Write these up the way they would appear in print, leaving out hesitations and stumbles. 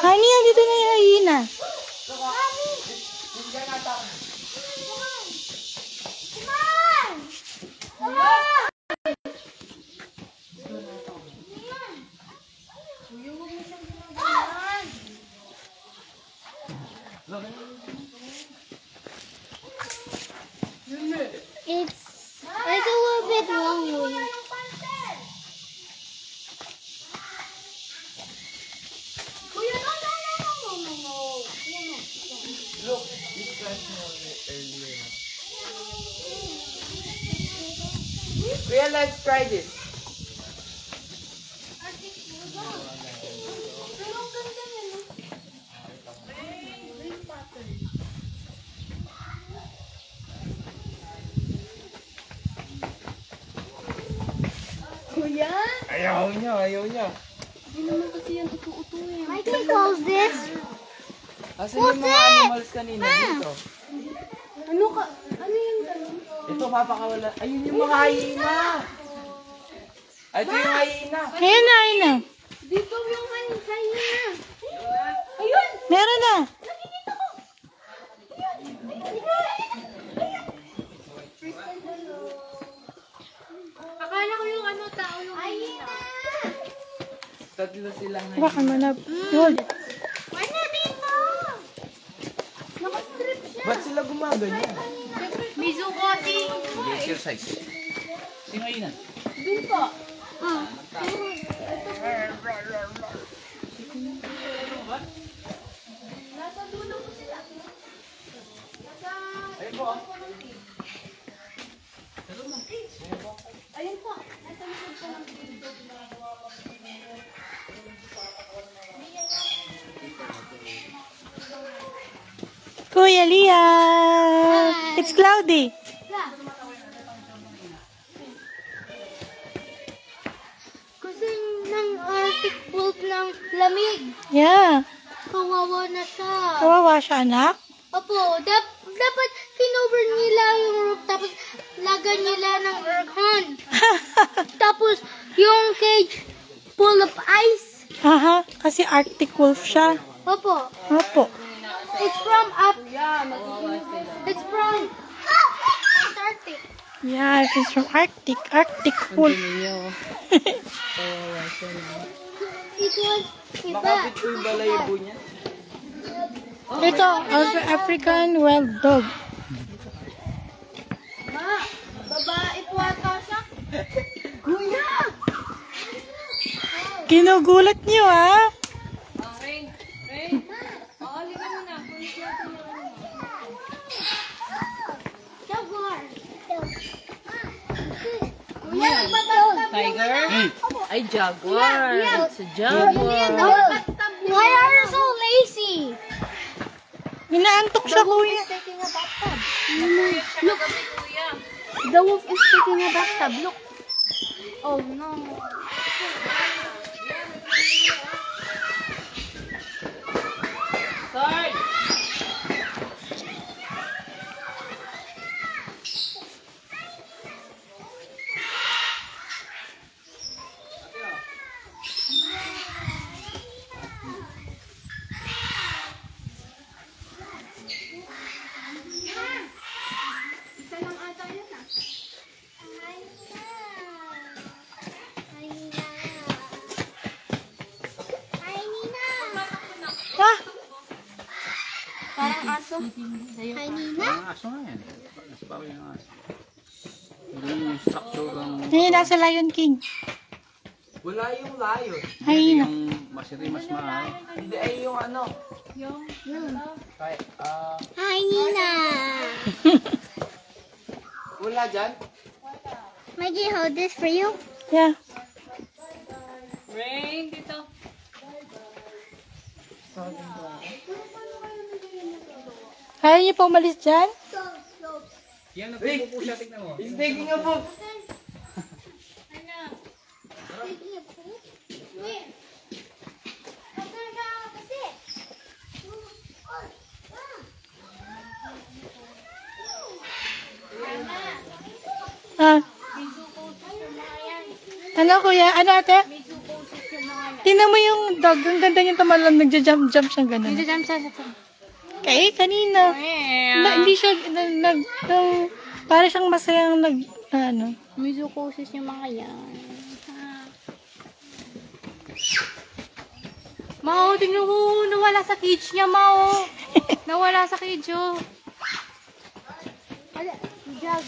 Honey, dito na yung hyena. It's a little bit long. Look, this class earlier. Kuya, let's try this. Kuya? Ayaw niya. Hindi naman kasi yan utu-utu eh. I can close this. Asan yung mga animals kanina dito? Ano yung ganun? Ito, papakawala. Ayun yung mga hyena. Ito yung hyena. Hyena. Dito yung hyena. Ayun! Meron na. Nakikita ko! Akala ko yung tao yung hyena. Tatlo silang Baka hyena. manap. Hold it. Ano dito? Nakastrip siya. Ba't sila gumaganyan? Mizuko ding. Exercise. Sino hyena? Dun po. Nasa dulo po sila. Ayun po. Ayun po. Nasa likod po ng dito. Kuya Lia. It's cloudy. Kasi ng Arctic Wolf ng lamig. Yeah. Kawawa na siya. Kawawa siya, anak. Opo, dapat kinover nila yung roof tapos lagan nila ng aircon. Tapos yung cage full of ice. Aha, kasi Arctic wolf siya. Opo. Opo. It's from Antarctic. Yeah, it's from Arctic wolf. It was Baka pito yung balayibo niya. Ito, African wild dog. Ma, babae po ata siya. Kuya! Ginugulat niyo, ah. Jaguar. Kuya, magbabathtub Tiger? Ay, Kuya, jaguar. kuya. It's a jaguar. Why are you so lazy? Inaantok siya, kuya. Taking a bathtub. Look. The wolf is taking a bathtub. Look. Oh no. Sorry. Isa lang ata yun ah. Ah, Parang aso. Hainina? Aso nga yan. Mas bawi ng aso. Hindi yung structure ng... yun nasa Lion King. Wala yung lion. Hyena. Yung mas mahal. Hindi ay yung ano. Kay, Hainina. wala dyan? Maggie, hold this for you. Yeah. Rain, dito. Kaya niyo pa umalis dyan? Yan, nagpupo siya, tignan mo. He's taking a poop. Ah. Ano, kuya? Ano, ate? Mizuko yung mga Tingnan mo yung dog. Ang ganda niya tumalon. Nagja-jump-jump siya ganun. Nagja-jump siya sa Kaya kanina. Hindi siya, para siyang masayang ano. Mizukosis yung mga yan. Mao, tingnan mo, nawala sa cage niya, Mao. Nawala sa cage, oh. Wala, jag.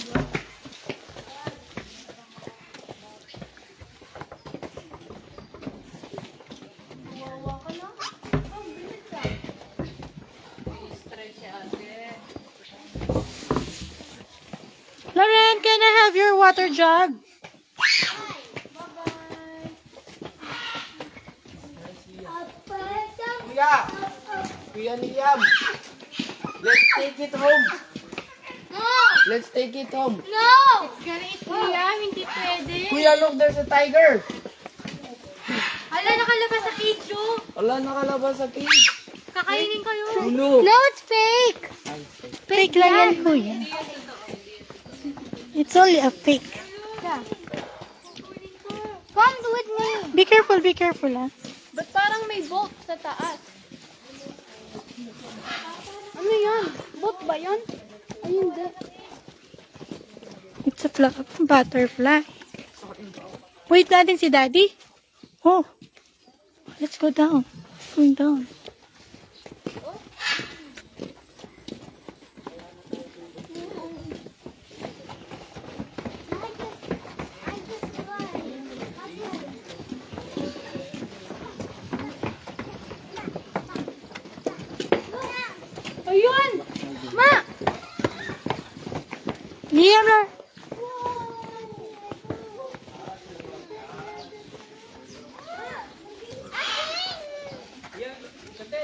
Lauren, can I have your water jug? Kuya! Kuya Liam! Let's take it home! No! Let's take it home! No! It's gonna eat Liam, hindi pwede. Kuya, look, there's a tiger! Hala, nakalabas sa cage, oh. Wala nakalabas sa cage. Kakainin kayo. Ulo! No, it's fake. Fake lang yan, kuya. It's only a fake. Yeah. Come with me. Be careful, ah. Ba't parang may boat sa taas? Ano yan? Boat ba yan? Ay, hindi. It's a butterfly. Wait natin si Daddy. Oh. Let's go down. Going down. Ayun! Ma! Liam na.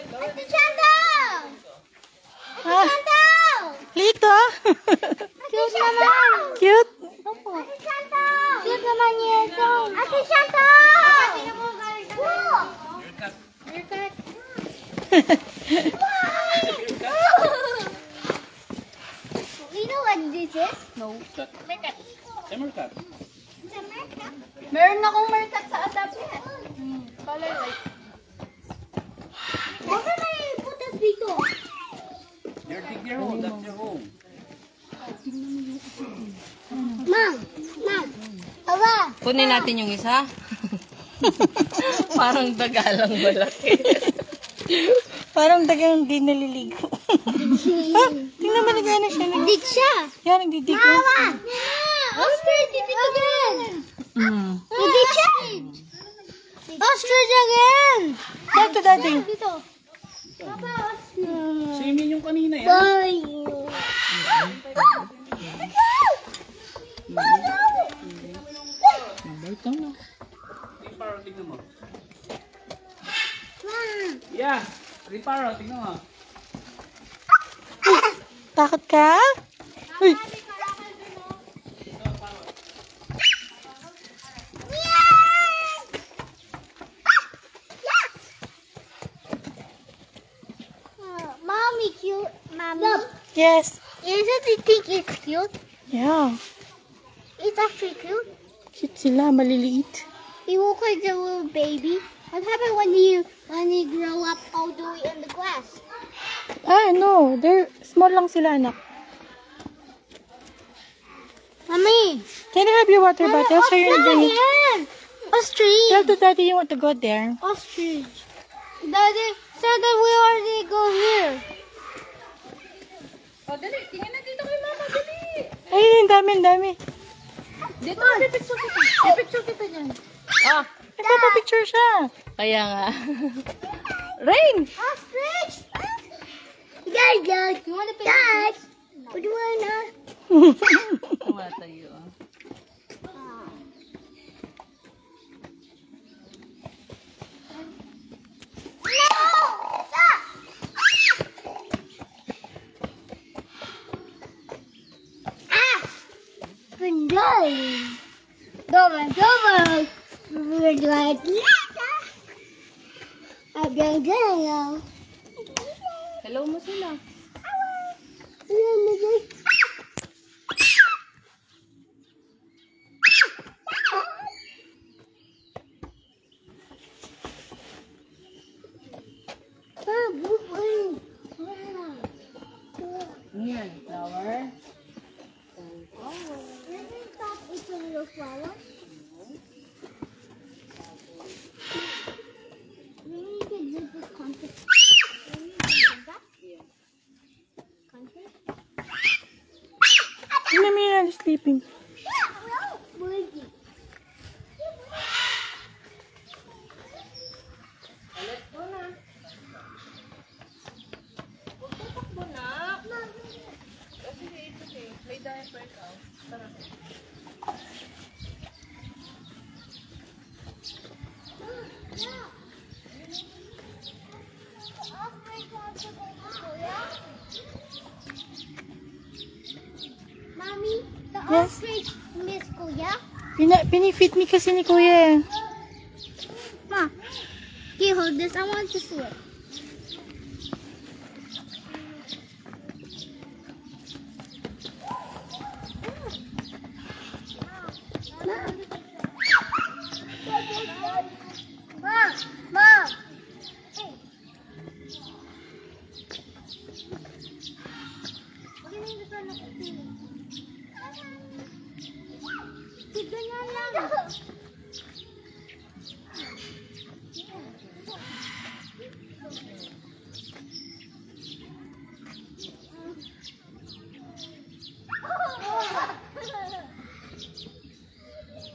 Ate Chantal! Ah, Chantal! Lito. Cute naman! Cute. Ate Chantal! Cute naman ito! Ate Chantal! Meerkat! You know what this is? No. Meerkat. Emerkat. It's a meerkat. Meron akong meerkat sa adapter. Color white. Bakit may putas dito? Dig your hole. That's your home. Ma'am! Ma'am! Awa! Kunin natin yung isa. Parang dagalang malaki. Parang dagang hindi naliligo. Ah, tingnan mo nagana siya. Dig siya! Yan, nagdidig. Mama! Ostrich! Dig again! Dig siya! Ostrich again! Back to Daddy. Dito. Papa, ostrich. Swimming yung kanina yan. Bye! Reparo, tignan mo. Yeah. Reparo, tignan mo. Takot ka? Uy. Mommy cute. Mommy. Yes. Isn't it think it's cute? Yeah. It's actually cute. Cute sila, maliliit. You look like a little baby. What happened when you grow up all the way in the grass? Ah, no. They're small lang sila, anak. Mommy. Can I have your water bottle? So you're doing it. Ostrich. Tell to Daddy you want to go there. Ostrich. Daddy said that we already go here. Oh, dali. Tingnan na dito kay mama. Dali. Ay, ang dami, ang dami. Dito, pipicture kita. Pipicture kita dyan. Ah. Nagpapapicture siya. Kaya nga. Rain! Ostrich. Dad, you want to pick Dad, what do you want to? Tumatayo. Hello mo sila. Sunflower. Never thought it's a little flower. Maybe you could use this concept. Namira is sleeping. Mommy, the Yes? ostrich Miss Kuya. Pinifit me kasi ni Kuya. Ma, can you hold this? I want to see it. Mom, Mom. Hey. Ganyan lang.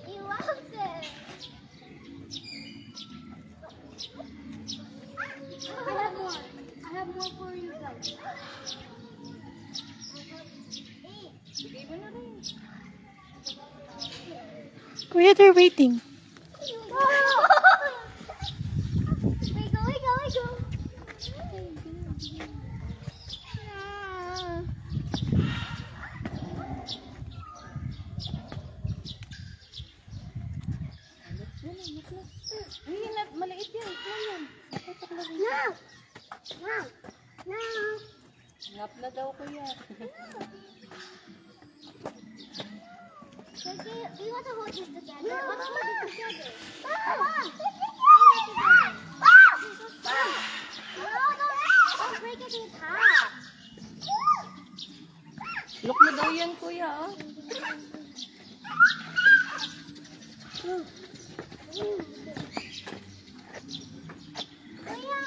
He loves it. I have more for you guys. Kuya, they're waiting. Wiggle. Maliit yan. No. Nap na daw kuya. Do you want to hold this together? Let's hold it together. Don't break it in half. Look mo daw yan kuya. Oh. Kuya.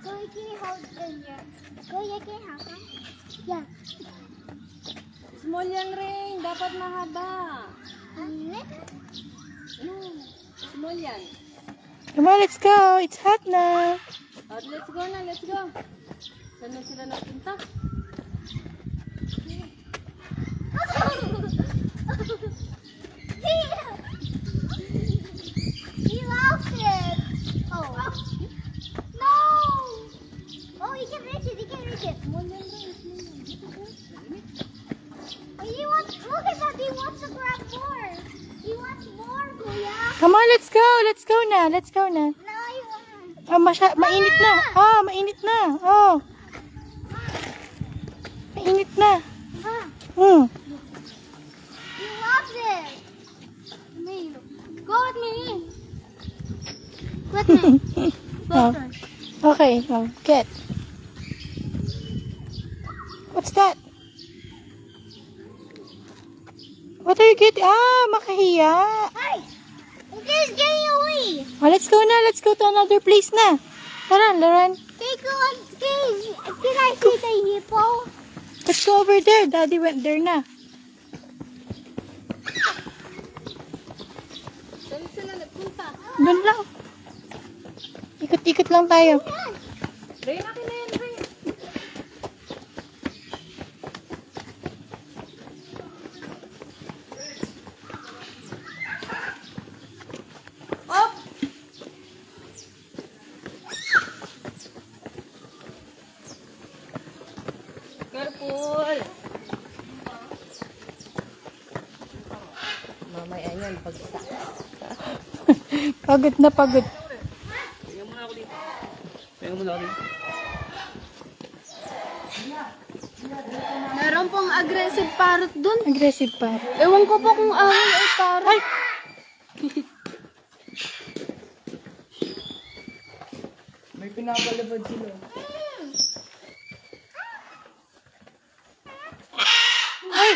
Kuya, can you hold in here? Kuya, can you have some? Yeah. Small yan rin. Dapat mahaba. Small yan. Come on, let's go. It's hot now. Let's go na, let's go. Saan na sila nagpunta? He loves it. Oh. No. Oh, he can reach it. Small yan rin. Oh, he wants, look at that. He wants to grab more. He wants more, Kuya. Come on, let's go. Let's go na. No, he wants. Mainit na. Oh, mainit na. Oh. Mainit na. Ma, he loves it. Me. Go with me. With me. Oh. Okay, oh, get. What's that? What are you getting? Ah, makahiya. Hey, this is getting away. Oh, let's go na. Let's go to another place na. Tara, Lauren. Can I see the hippo? Let's go over there. Daddy went there na. Saan sila nagpunta? Doon lang. Ikot-ikot lang tayo. Ray, akin na yan, Ray. Op! Careful! Mamaya yan, pagsa. Pagod na pagod. Tingnan mo na ako dito. Tingnan mo na ako dito. Meron pong aggressive parrot dun. Aggressive pa. Ewan ko po kung awal ay parrot. Ay! May May pinabalabad sila. Ay!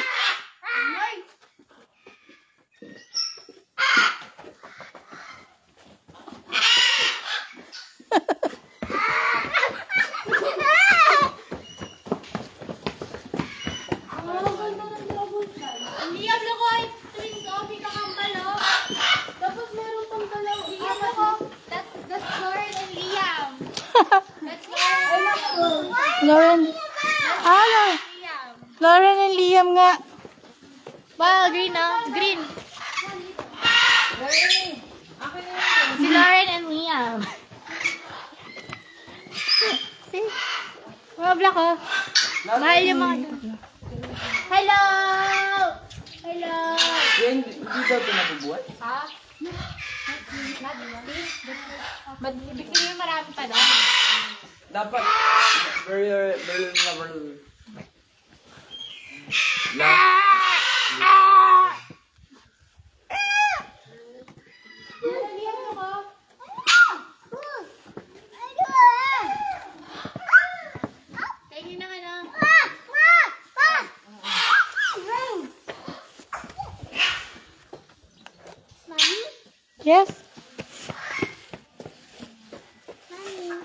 Liam, look ko, string coffee kakambal, oh. Tapos meron pang dalaw. Liam, ako. That's Lauren and Liam. That's Lauren and Liam. Lauren. Ah, Liam. Lauren and Liam nga. Wow, green, ah. Green. Si Lauren and Liam. See? Mga black, oh. Mahal yung mga... Hello! Hello! Yan, hindi daw ito nabubuhat? Ha? Ba't bikin mo marami pa doon? Dapat, Tingin na nga na. Mommy? Yes? Mommy?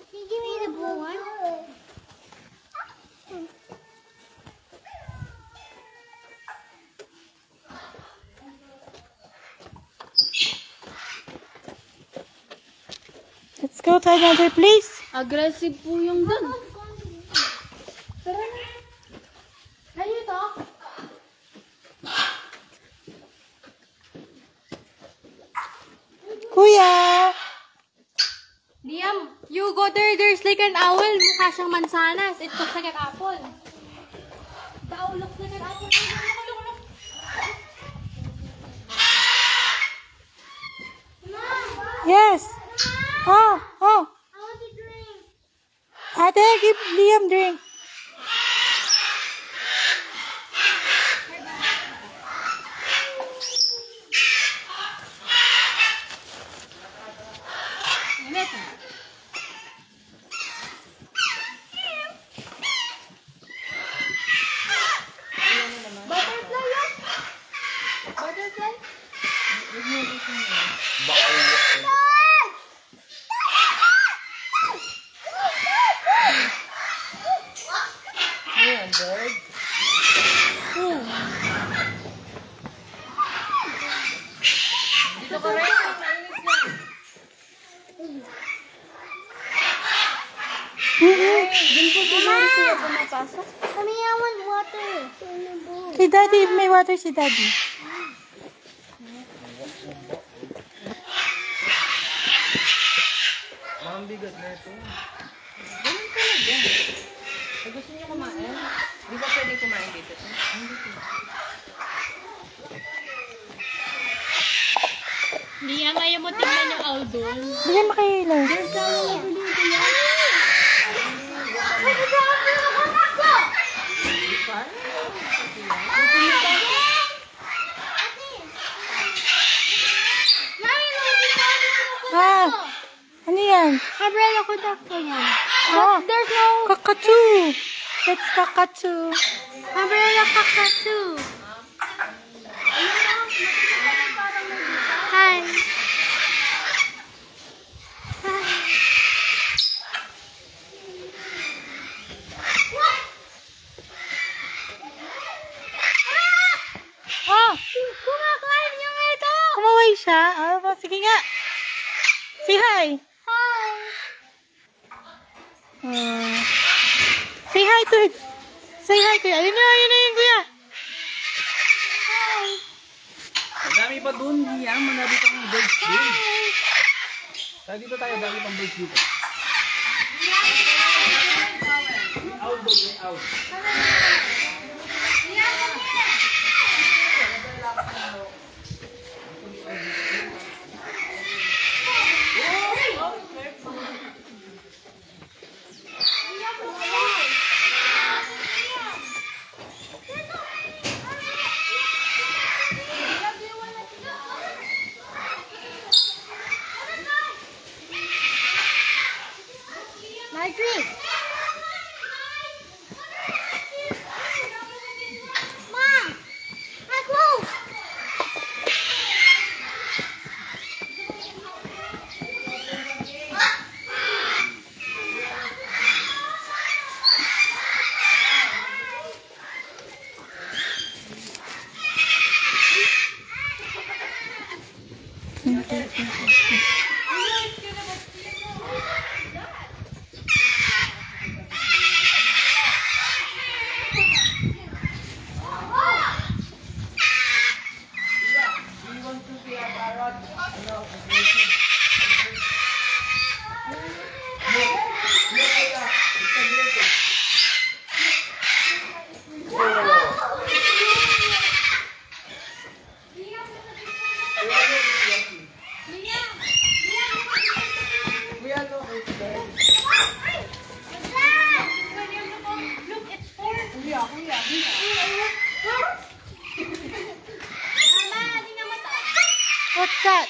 Can you give me the blue one? Let's go to another place. Aggressive po yung dun. Tara na. Ayun ito. Kuya! Liam, you go there. There's like an owl. Mukha siyang mansanas. It looks like an apple. The owl looks like an apple. Look. Yes! Oh! I want to drink. Ate, give Liam drink. Butterfly yan? Butterfly? Ayan, bird. Dito ko rin. Mami, I want water. Si Daddy, may water si Daddy. Ang bigat na ito. Ganun talaga. Pag gusto niyo kumain, di ba pwede kumain dito? Liam, ayaw mo tingnan yung owl doon. Bigyan mo kay Ilo. Ah! Ano yan? Umbrella ko takto yan. Oh! There's no Kakatu! That's kakatu. umbrella kakatu. Hi. Oh! Kumakain yung ito. Kumaway siya. Ah, sige nga. Say hi. Hi. Say hi to it. Say hi to it. Ayun na yun, kuya. Madami pa dun, Liam. Madami pang birds dun. Tayo dito tayo, dami pang birds dito. Out doon, out. What's that?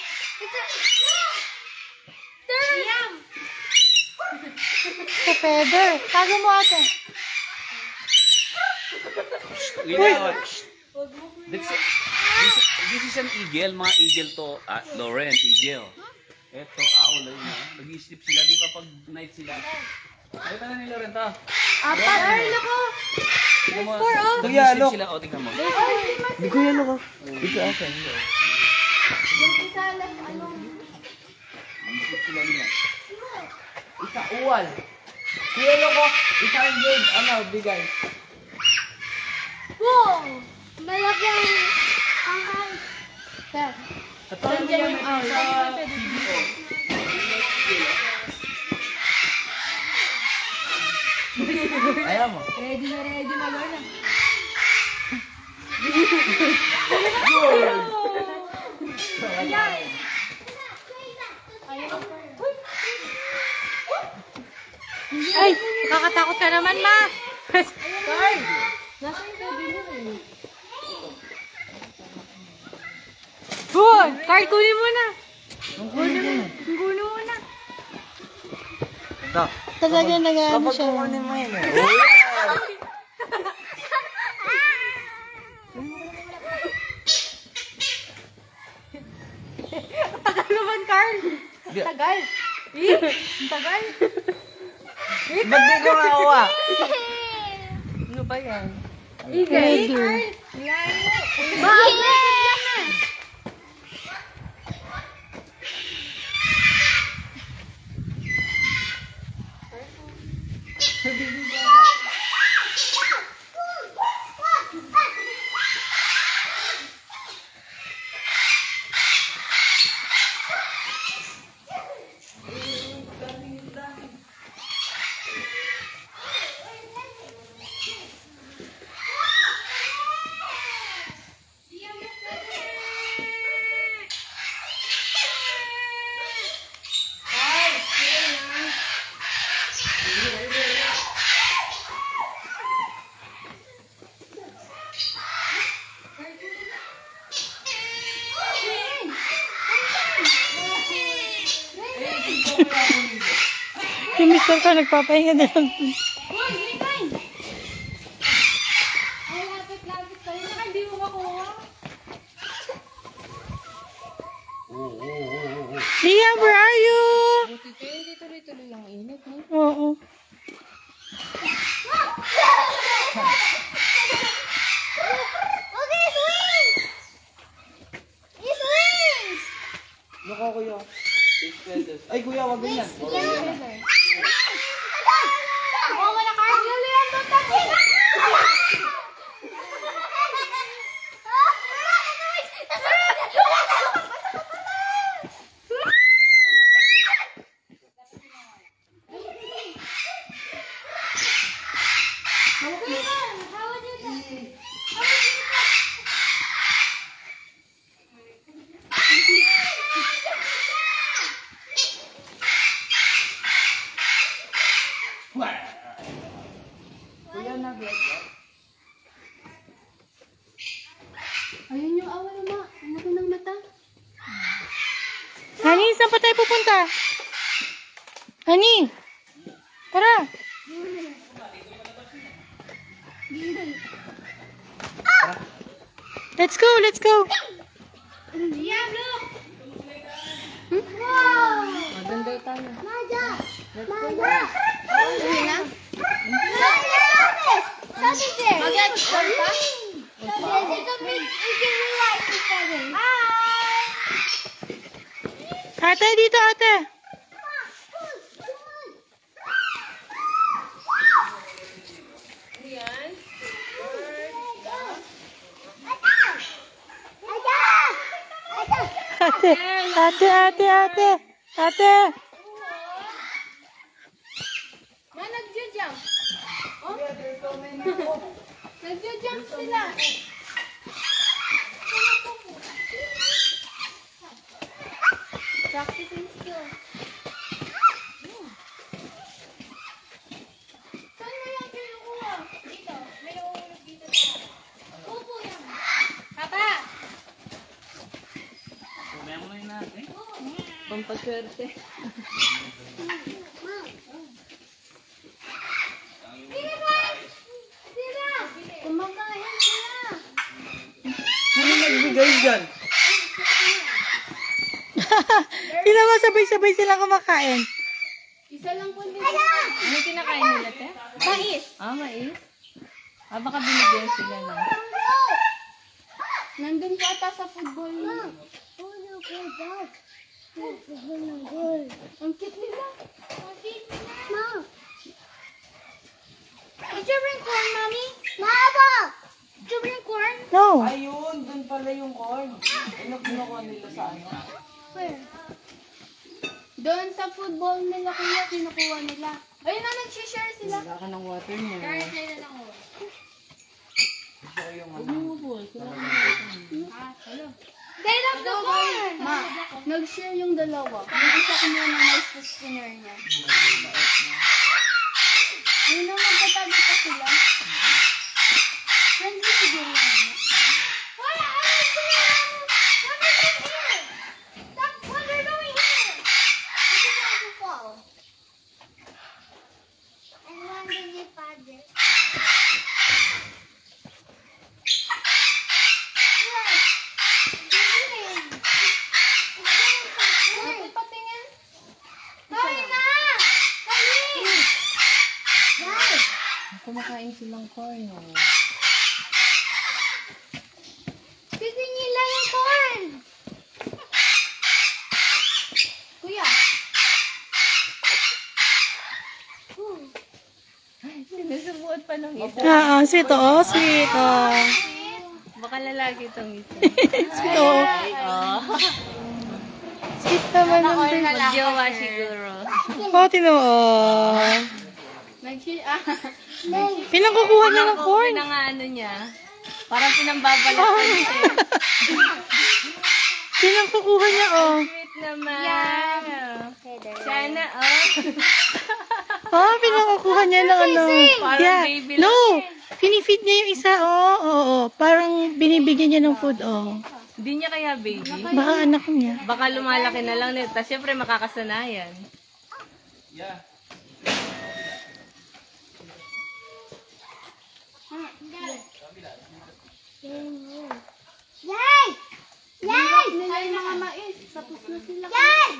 It's a feather. Tago mo ate. Wait. This is an eagle. Mga eagle to. Lauren, eagle. Ito, owl. Nag-i-sleep sila. Di ba pag night sila? Nakita na ni Lauren to. Apat. Ay, nako. Tingnan mo. oh. Nag-i-sleep sila. O, tingnan mo. Hindi ko yan ako. Dito asan. Yung isa lang, ano. Nag-i-sleep sila nila. Isa uwal. Kuya ko. Isang bird. Ano, bigay. Wow! Malaki ang height. Sir. Katulad niya yung sa PBO. Ayaw mo. Ready na, Lorna. Ay, nakakatakot ka naman, ma. Carl! Nasa yung baby mo eh. Good. Carl, kunin mo na. Kunin mo na. Ito. Talaga nag-ano Kapag siya. kukunin mo yun eh. Tagal naman, Carl. Tagal. Tagal. Ba't di ko makuha? Ano ba yan? Eagle. Yung mister ko nagpapahinga na lang. Liam, where are you? Hindi tuloy-tuloy ang init, no? Oo. Okay, swings! It's wings! Nako kuya. Ay kuya, wag ganyan. Oh, wala ka. Julian, don't touch it! Ayun yung awa na ang laki ng mata. Honey, saan pa tayo pupunta? Honey, tara. Let's go, let's go. Yeah, look! Wow! Maganda tayo. Maja! Maja! Uwi na? Something there. Mag-explore pa? Yes, you can relax together. Hi! dito, ate. Ate, ate, ate, ate. Ate. Ma, nagja-jump. Oh? Nagja-jump sila. Practicing skills. Saan mo yung kinukuha? Dito. May nahulog dito sa... Opo yan. Papa! Kumaya mo na yun natin. Pampaswerte. Kumakain sila. Sino nagbigay dyan? Sila mo sabay-sabay silang kumakain. Isa lang po dito. Ano kinakain nila, te? Mais. Ah, mais? Ah, baka binigyan sila na. Nandun ka ata sa football. Ang cute nila. Ma. Did you bring corn, Mommy? Mama! Did you bring corn? No. Ayun, dun pala yung corn. Ano kinukuha nila sa ano? Where? Doon sa football nila, kuya, kinukuha nila. Ayun na, nag-share sila. Wala ka ng water mo. Kahit nila lang ako. Siya yung ano. Ah, hello. They love the corn! Ma, nag-share yung dalawa. Yung isa kumuha ng mais sa spinner niya. Yun na, magkatabi pa sila. Friendly siguro yun. Why are you doing? What are you doing? Stop! What are you doing here? This is going to fall. And one did you father? Ate, patingin. Dali na! Dali! Dali! Kumakain silang corn. Oh. Kasi nila yung corn! Kuya, Sinusubuan pa ng isa. Ah, sweet, oh. Sweet, oh. Baka lalaki itong isa. Sweet, oh. Sweet naman ng baby. Magjowa siguro. Oh, tinan mo, oh. nag-share. Pinangkukuha niya ng corn. Pinang-ano niya. Parang pinambabalat ko siya. Pinangkukuha niya, oh. Sweet naman. Sana, oh. Oh, pinangkukuha niya ng ano. Parang Yeah. baby No. lang Pinifeed niya yung isa, oh. Oo, parang binibigyan niya ng food, oh. Hindi niya kaya baby. Baka anak niya. Baka lumalaki na lang nito. Tapos syempre makakasanayan. Yeah. Yay! Yay! Nila yung mga mais. Tapos na sila. Yay!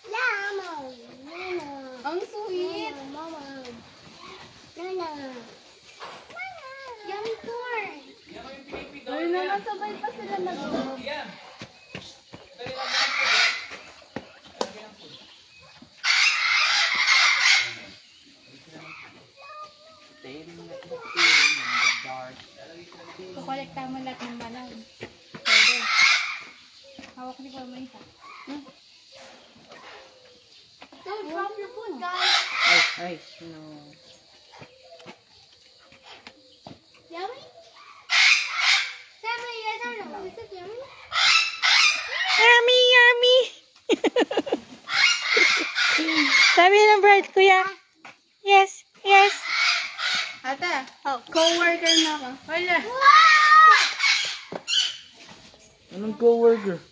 Mama! Mama! Ang sweet. Mama! Nana! Yummy corn! Ayun na, nasabay pa sila nag-love. Yan. Kukolekta mo lahat ng balag. Pwede. Hawak ni Kuya Marisa. Don't drop your food, guys! Ay, no. Yummy? Family, you guys don't know. Is it yummy? Yummy, yummy. Sabi ng bird, kuya. Yes, yes. Ate, co-worker na ako. Wala. Anong co-worker?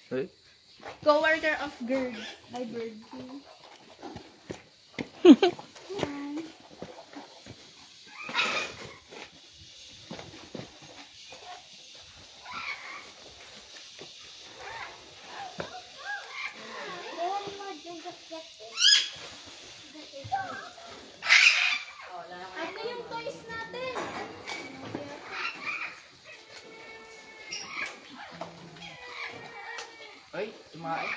Hey? Co-worker of Gird. Ay, Bird. Ano yung toys natin? Ay, sumain.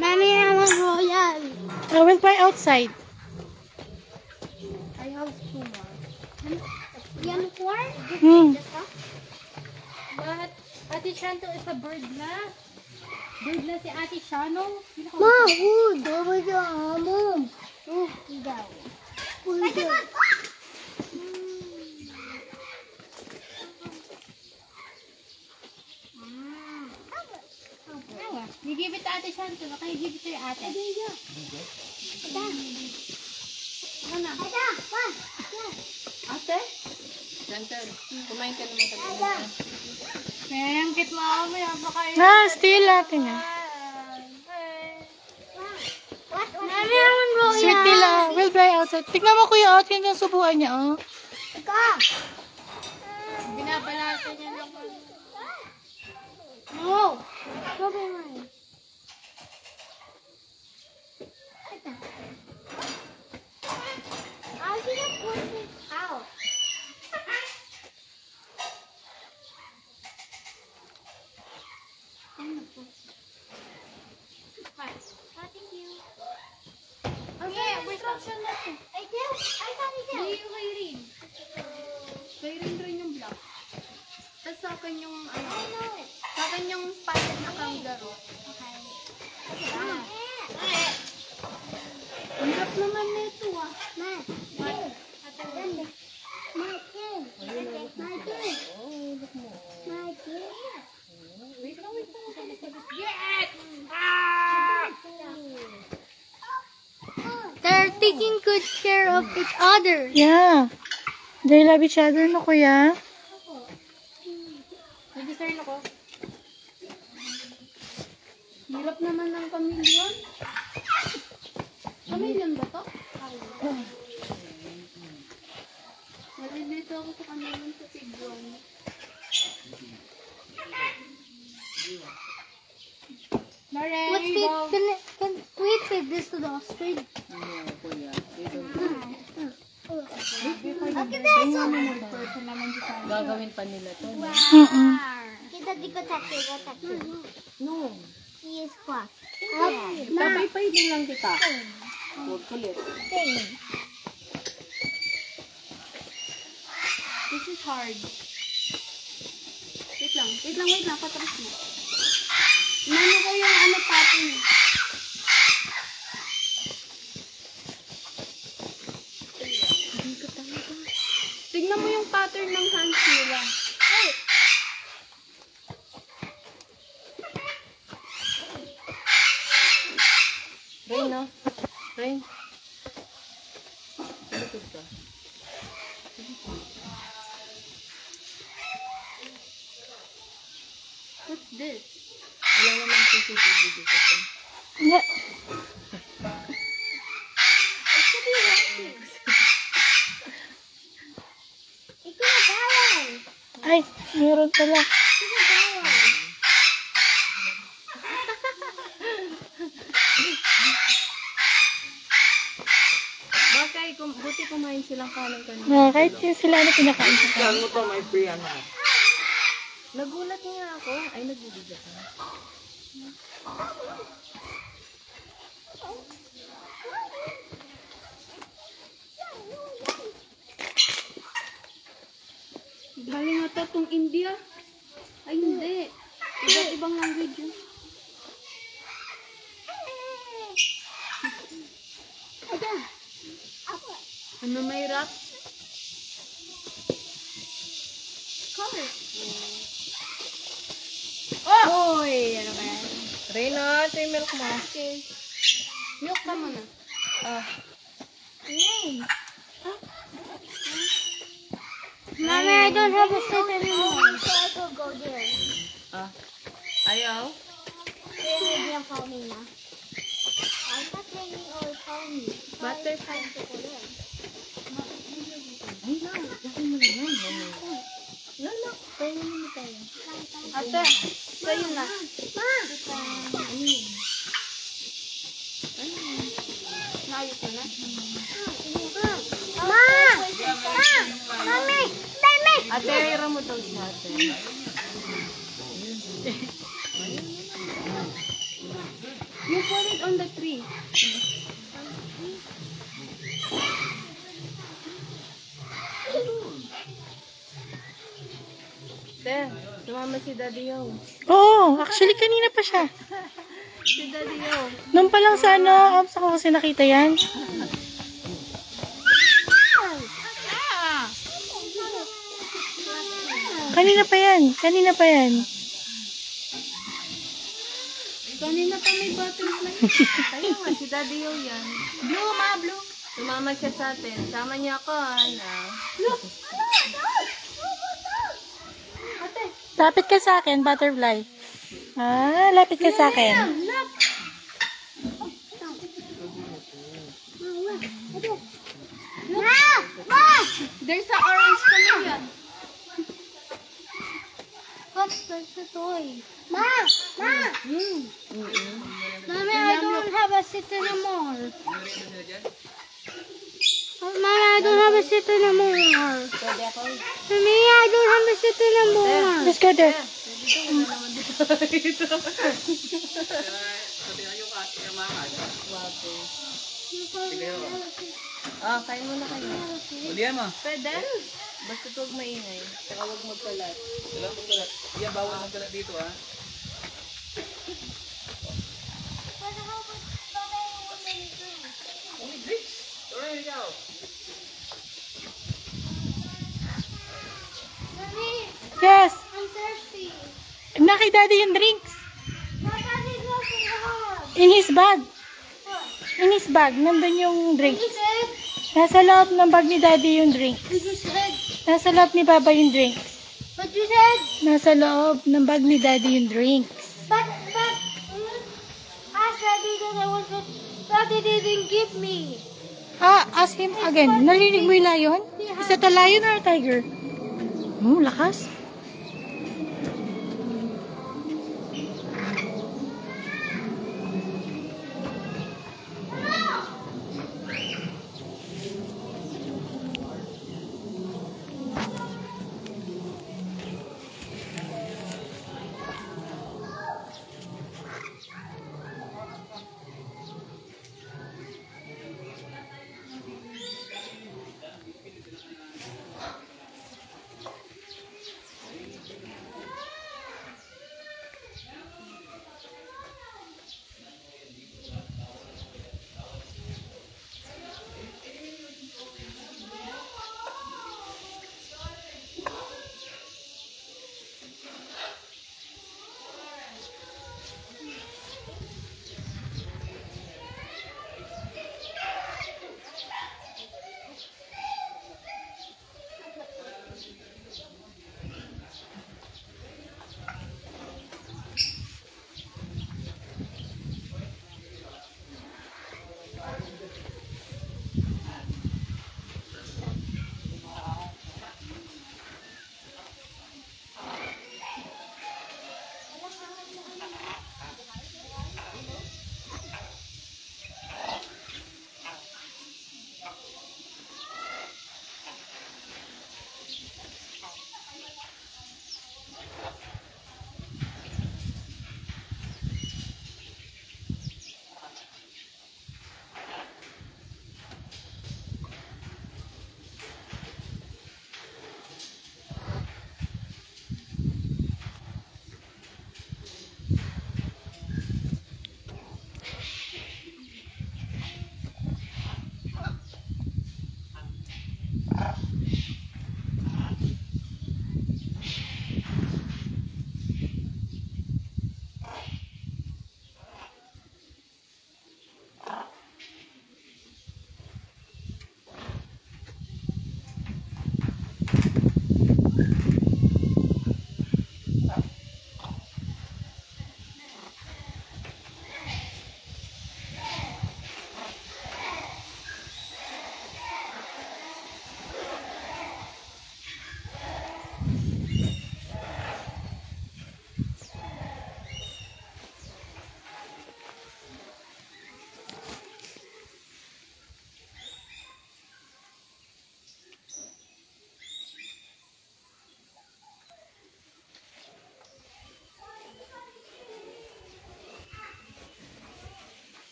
Mommy, I want royal. I will buy outside. I have two more. Yan four? Hmm. But Ate Shanto is a bird na. Bird na si Ate Shano. Ma, wood. Dapat yung mom. Oh, daw. You give it to Ate Shanto. Baka you give it to your ate. Ate? Center, kumain ka naman tayo. Mengkit mo. May baka yun. Ah, steal natin ah. Mommy, I want royal. Sweet nila. We'll buy outside. Tignan mo kuya, out yung subuhan niya, oh. Binabalatan niya lang. No. Strawberry mine. I'm gonna put this out. Thank you. Okay, instruction na to. I did. I thought he Hindi did. yung kay Rin. Kay Rin rin yung block. Tapos sa akin yung ano. I know it. Sa akin yung spotted na kangaroo. Okay. Ang hirap naman nito ah. Ma. My turn. My turn. My turn. My turn. Wait lang, wait lang. Get! Ah! They're taking good care of each other. Yeah. They love each other, no kuya? Nag-discern ako. Hirap naman ng chameleon. Chameleon ba to? Nalilito ako sa chameleon sa tigron. Lauren, Let's feed, can we feed this to the ostrich? No, kuya. Look at this. person naman si Sally. Gagawin pa nila to. No? Mm-mm. Kita di ko take it. No. He is fast. Papay-pay din lang kita. Huwag kulit. This is hard. Wait lang, patapos mo. Nano ko yung ano pattern. Tignan mo yung pattern ng hands nila. Rain, no? Rain. Likod ka. What's this? Wala naman CCTV dito. Yeah. Ito na bawal. Ay, meron pala. Bakay, buti kumain silang kanin kanina. Kahit yung sila na kinakain ko. Saan mo to, my free ano? Nagulat nga ako. Ay, nagbibigay ka. Galing ata itong India. Ay, hindi. Iba't ibang language yun. Ano may rap? Color. Oh! Uy, ano ba yan? Rain, no? Ito yung milk mo. Okay. Milk ka muna. Ah. Mommy, I don't have a seat anymore. So I could go there. Ayaw? Hindi ang call me na. I'm not playing or call me. Butterfly. Ate, sa'yo na. Naayos mo na? Ma! Mami! Dami! Ate, hira mo daw sa atin. You put it on the tree. Te, sumama si Daddy Yo. Oo, actually kanina pa siya. Si Daddy Yo. Nung pa lang sa ano, ops ako kasi nakita yan. Kanina pa yan. Kanina pa yan. Kanina pa may butterfly. Kaya nga, si Daddy Yo yan. Blue, ma, blue. Sumama siya sa atin. Sama niya ako, Ana. Lapit ka sa akin, butterfly. Ah, lapit ka sa akin. There's a orange chameleon. What's the toy? Ma! Ma! Mommy, I don't have a seat anymore. Mommy, I don't have a seat anymore. Mommy, I don't have a seat anymore. Let's go there. Kain muna kayo. Ulihan mo. Pwede? Basta huwag maingay. Saka huwag magkalat. Wala pong kalat. Yan, bawal ng kalat dito, ha? Alright, ikaw. Mommy, Yes. I'm thirsty. Nakay daddy yung drinks. My daddy's walking home. In his bag. In his bag. Nandun yung drinks. You said? Nasa loob ng bag ni daddy yung drinks. What you said? Nasa loob ni baba yung drinks. What you said? Nasa loob ng bag ni daddy yung drinks. But, ask Daddy that I was, Daddy didn't give me. Ah, ask him again. Narinig mo yung lion? Is that a lion or a tiger? Oh, lakas.